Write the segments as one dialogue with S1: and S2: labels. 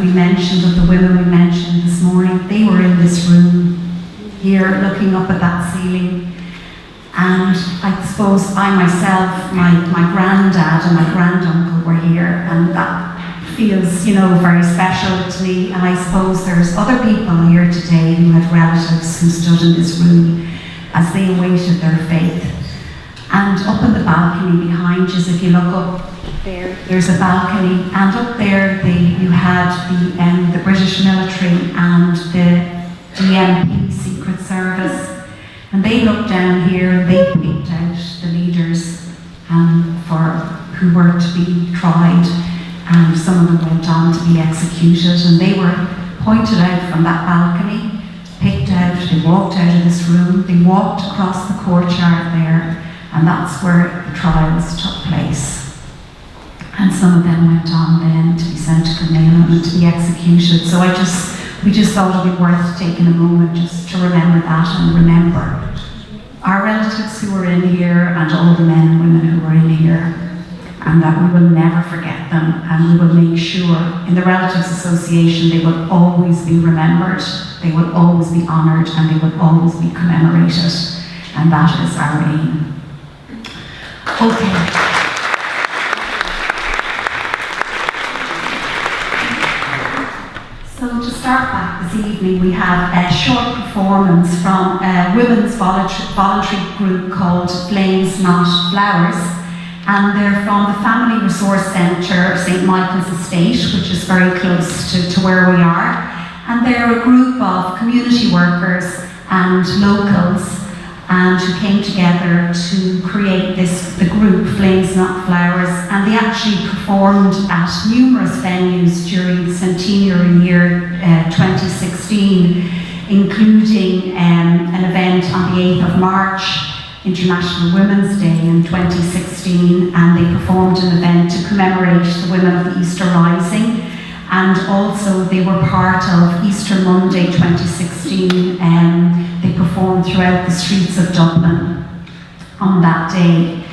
S1: we mentioned, of the women we mentioned this morning, they were in this room here looking up at that ceiling. And I suppose I myself, my granddad and my granduncle were here, and that feels, you know, very special to me. And I suppose there's other people here today who had relatives who stood in this room as they awaited their faith. And up in the balcony behind you, if you look up there, there's a balcony, and up there you had the British military and the DMP Secret Service. And they looked down here and they picked out the leaders who were to be tried, and some of them went on to be executed, and they were pointed out from that balcony, picked out, they walked out of this room, they walked across the courtyard there, and that's where the trials took place. And some of them went on then to be sent to Kilmainham and to be executed. So we just thought it would be worth taking a moment just to remember that, and remember our relatives who were in here and all the men and women who were in here, and that we will never forget them, and we will make sure in the Relatives Association they will always be remembered, they will always be honoured, and they will always be commemorated, and that is our aim. Okay. So to start back this evening, we have a short performance from a women's voluntary group called Flames Not Flowers, and they're from the Family Resource Centre, St Michael's Estate, which is very close to where we are. And they're a group of community workers and locals, and who came together to create the group Flames Not Flowers, and they actually performed at numerous venues during the centenary year 2016, including an event on the 8th of March, International Women's Day in 2016, and they performed an event to commemorate the women of the Easter Rising, and also they were part of Easter Monday 2016. They performed throughout the streets of Dublin on that day.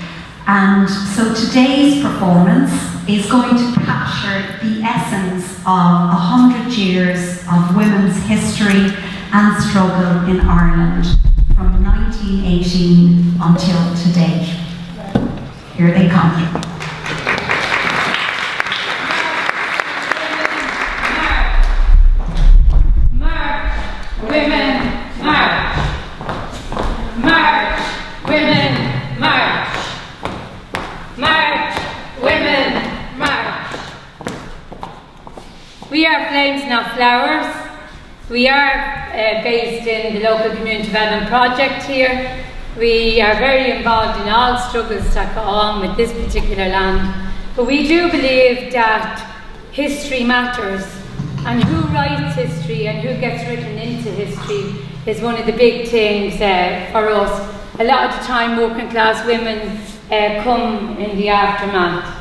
S1: And so today's performance is going to capture the essence of 100 years of women's history and struggle in Ireland from 1918 until today. Here they come.
S2: We are Flames Not Flowers. We are based in the local community development project here. We are very involved in all struggles that go on with this particular land. But we do believe that history matters, and who writes history and who gets written into history is one of the big things for us. A lot of the time working class women come in the aftermath.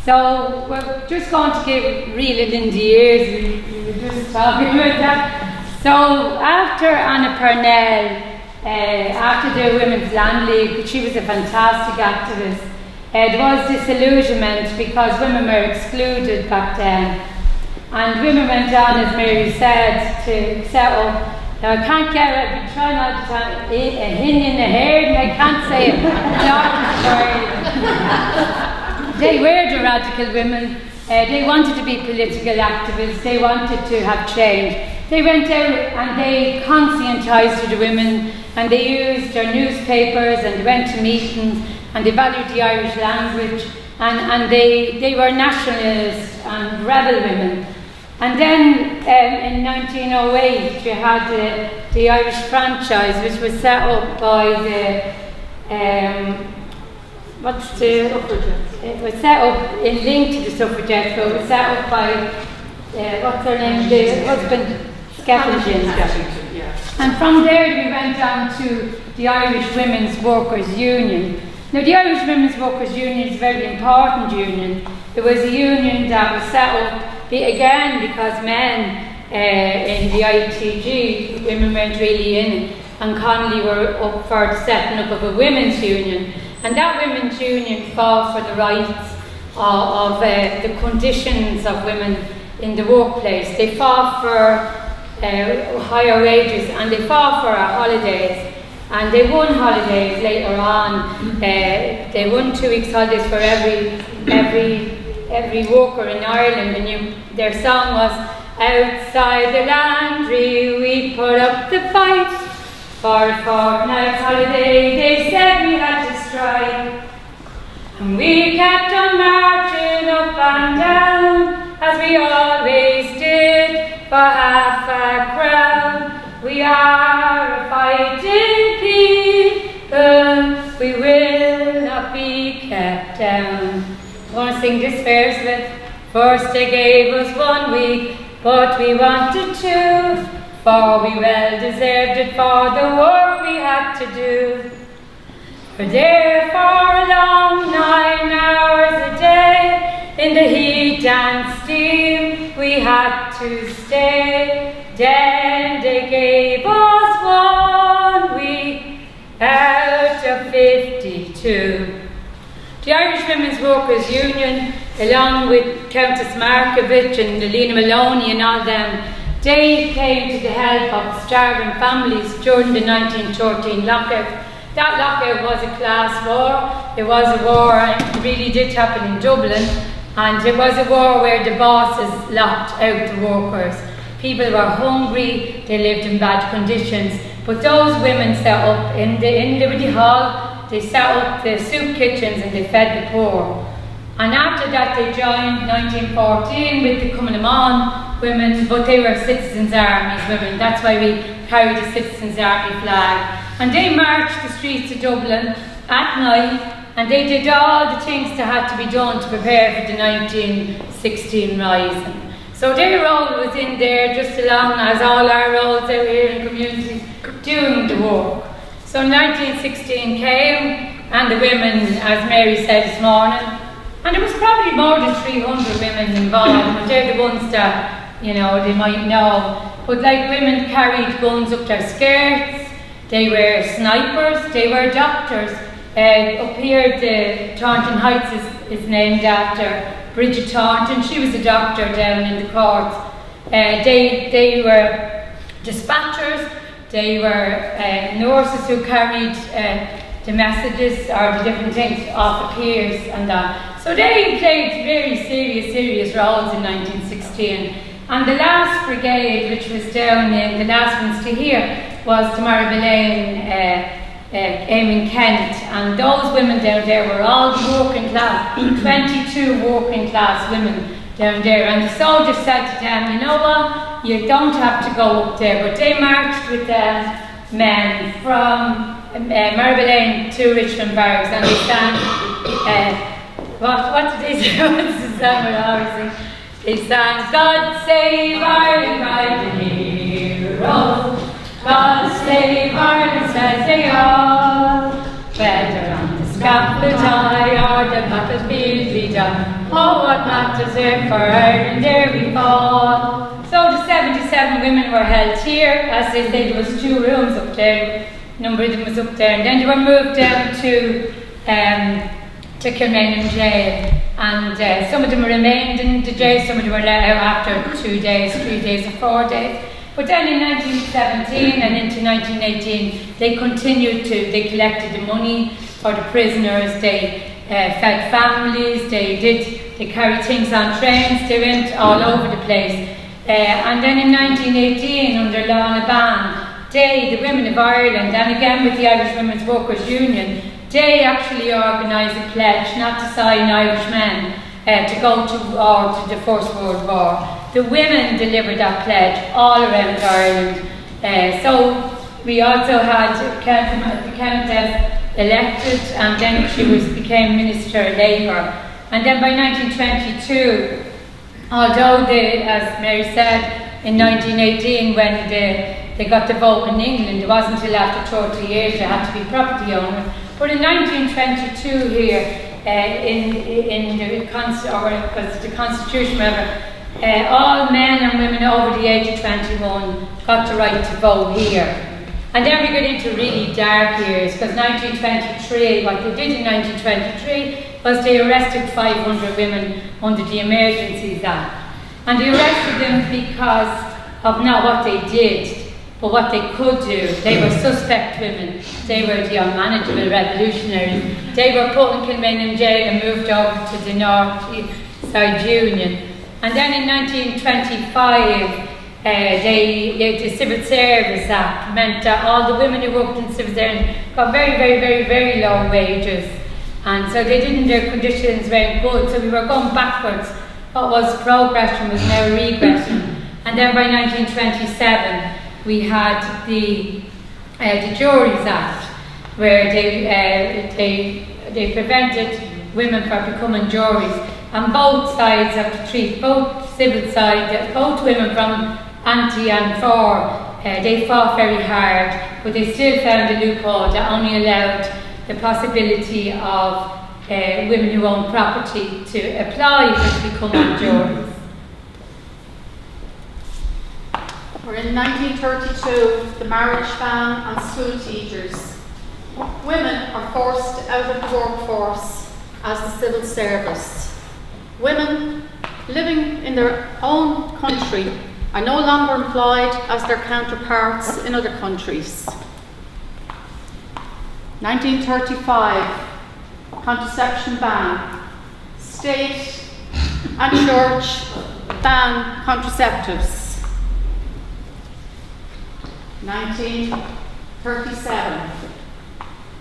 S2: So we're just going to reel it in the ears. We were just talking about that. So after Anna Purnell, after the Women's Land League, she was a fantastic activist. There was disillusionment because women were excluded back then. And women went on, as Mary said, to set up. Now I can't get it, I've been trying all the time, a hin in the herd, and I can't say it. They were the radical women. They wanted to be political activists. They wanted to have change. They went out and they conscientised the women, and they used their newspapers, and they went to meetings, and they valued the Irish language, and they were nationalist and rebel women. And then in 1908 you had the Irish franchise, which was set up by it was set up in link to the suffragettes, but it was set up by, what's her name, the husband, Skeffington. And from there we went on to the Irish Women's Workers' Union. Now the Irish Women's Workers' Union is a very important union. It was a union that was set up, again, because men in the ITG, women weren't really in it, and Connolly were up for the setting up of a women's union. And that women's union fought for the rights of the conditions of women in the workplace. They fought for higher wages, and they fought for our holidays, and they won holidays later on. They won 2 weeks holidays for every worker in Ireland, and their song was outside the laundry we put up the fight for a fortnight's holiday. They said we had to strike, and we kept on marching up and down as we always did for half a crown. We are a fighting people, we will not be kept down. I want to sing this verse with. First they gave us 1 week, but we wanted 2, for we well deserved it for the work we had to do. For there for a long 9 hours a day, in the heat and steam we had to stay. Then they gave us 1 week out of 52. The Irish Women's Workers' Union, along with Countess Markovich and Lena Maloney and all them, they came to the help of starving families during the 1913 lockout. That lockout was a class war. It was a war, and it really did happen in Dublin, and it was a war where the bosses locked out the workers. People were hungry, they lived in bad conditions, but those women set up in Liberty Hall. They set up the soup kitchens and they fed the poor. And after that they joined 1914 with the Cumann women, but they were Citizens' Army's women. That's why we carry the Citizens' Army flag. And they marched the streets of Dublin at night, and they did all the things that had to be done to prepare for the 1916 rising. So their role was in there just along as all our roles out here in the community doing the work. So 1916 came, and the women, as Mary said this morning, and there was probably more than 300 women involved, but they're the ones that, you know, they might know. But like, women carried guns up their skirts, they were snipers, they were doctors. Up here, the Taunton Heights is named after Bridget Taunton. She was a doctor down in the courts. They were dispatchers. They were nurses who carried the messages or the different things off the piers and that. So they played very serious roles in 1916. And the last brigade, which was down in the last ones to here, was the Maribelane aiming Kent. And those women down there were all working class, 22 working class women down there. And the soldiers said to them, you know what? You don't have to go up there, but they marched with the men from Maribelane to Richmond Barracks, and they sang, what did they say? What's the song we always sing? They sang, God save Ireland, cried the heroes. God save Ireland, says they all. Better on the scaffold high, or the battlefield we die. Oh, what matters if for Ireland there we fall. So the 77 women were held here. As they say, there was 2 rooms up there. A number of them was up there, and then they were moved down to Kilmainham Jail. And some of them remained in the jail, some of them were let out after 2 days, 3 days, or 4 days. But then in 1917 and into 1918, they continued they collected the money for the prisoners, they fed families, they carried things on trains, they went all over the place. And then in 1918, under Lorna Ban, the women of Ireland, and again with the Irish Women's Workers' Union, they actually organised a pledge not to sign Irish men to go to war, to the First World War. The women delivered that pledge all around Ireland. So we also had the Countess elected, and then she became Minister of Labour. And then by 1922, although as Mary said, in 1918 when they got the vote in England, it wasn't until after 30 years they had to be property owners. But in 1922 here, in the Constitution, all men and women over the age of 21 got the right to vote here. And then we get into really dark years, because 1923, what they did in 1923 was they arrested 500 women under the Emergencies Act. And they arrested them because of not what they did, but what they could do. They were suspect women. They were the unmanageable revolutionaries. They were put in Kilmainham in jail and moved over to the North Side Union. And then in 1925, the Civil Service Act meant that all the women who worked in civil service got very, very, very, very low wages. And so their conditions weren't good. So we were going backwards. What was progression was now regression. And then by 1927, we had the Juries Act, where they prevented women from becoming juries. And both sides of the treaty, both civil side, both women from anti and for, they fought very hard, but they still found a loophole that only allowed the possibility of women who own property to apply to become on juries.
S3: We're in 1932, the marriage ban on school teachers. Women are forced out of the workforce as the civil service. Women living in their own country are no longer employed as their counterparts in other countries. 1935, contraception ban. State and church ban contraceptives. 1937,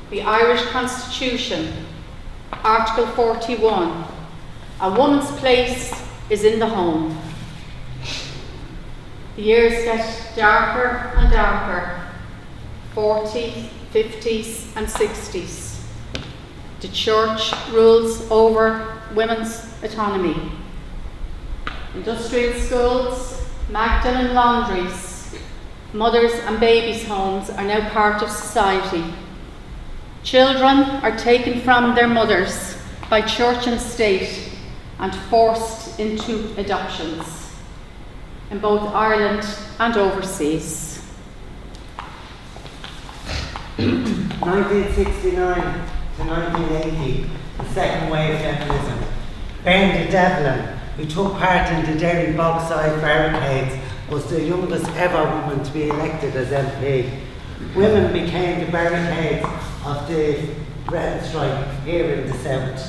S3: the Irish Constitution, Article 41, a woman's place is in the home. The years get darker and darker, 40s, 50s and 60s. The church rules over women's autonomy. Industrial schools, Magdalen laundries, mothers and babies' homes are now part of society. Children are taken from their mothers by church and state and forced into adoptions in both Ireland and overseas.
S4: 1969 to 1980, the second wave feminism. Brenda Devlin, who took part in the Derry Bogside barricades, was the youngest ever woman to be elected as MP. Women became the barricades of the Registrar here in the south.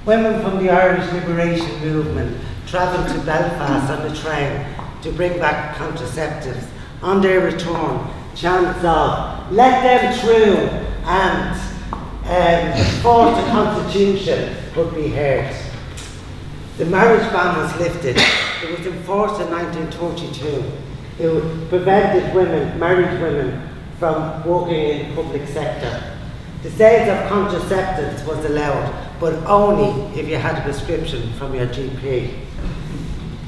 S4: Women from the Irish Liberation Movement travelled to Belfast on the train to bring back contraceptives. On their return, chants of "Let them through" and "Force the Constitution" could be heard. The marriage ban was lifted. It was enforced in 1932. It prevented married women, from working in the public sector. The sales of contraceptives was allowed, but only if you had a prescription from your GP.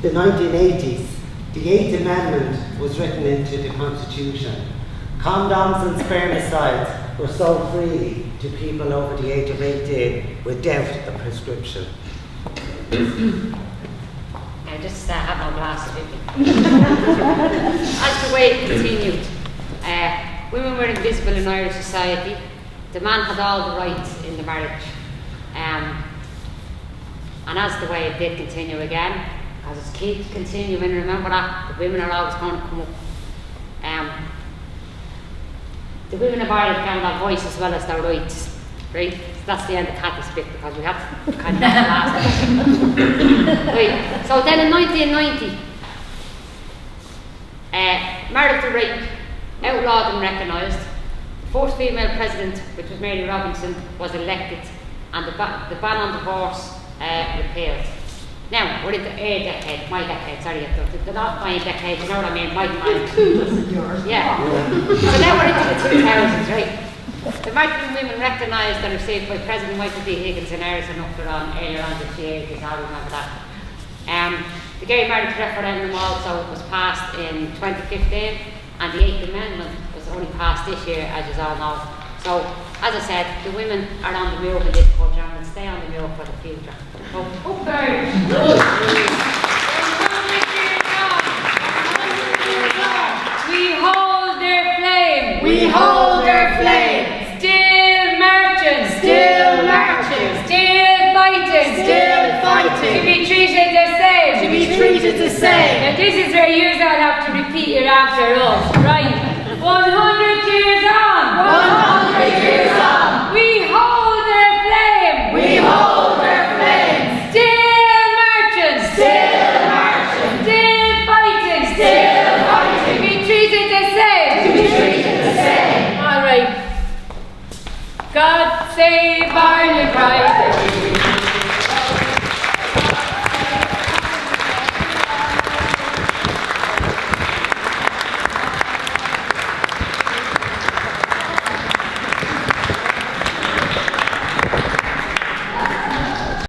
S4: The 1980s, the 8th Amendment was written into the Constitution. Condoms and spermicides were sold freely to people over the age of 18 without a prescription.
S5: I just have no glass of it. As the way it continued, women were invisible in Irish society. The man had all the rights in the marriage. And as the way it did continue again, as it keeps continuing, remember that, the women are always going to come up. The women of Ireland found their voice as well as their rights. Right? So that's the end of Kathy's bit because we have to kind of last. Right. So then in 1990, marital rape outlawed and recognised. The first female president, which was Mary Robinson, was elected, and the ban on divorce repealed. Now we're into a decade, my decade. Sorry, they're not my decade. You know what I mean? My mind. Yeah. So now we're into the 2000s, right? The Magdalen women recognised and received by President Michael D. Higgins in Ireland and earlier on this year, because I remember that. The gay marriage referendum also was passed in 2015, and the 8th Amendment was only passed this year, as you all know. So, as I said, the women are on the move in this culture and will stay on the move for the future. So,
S2: We hold their flame.
S3: We hold their flame.
S2: Still marching.
S3: Still marching.
S2: Still fighting.
S3: Still fighting.
S2: To be treated the same.
S3: To be treated the same.
S2: Now this is where you all have to repeat it after us. Right. 100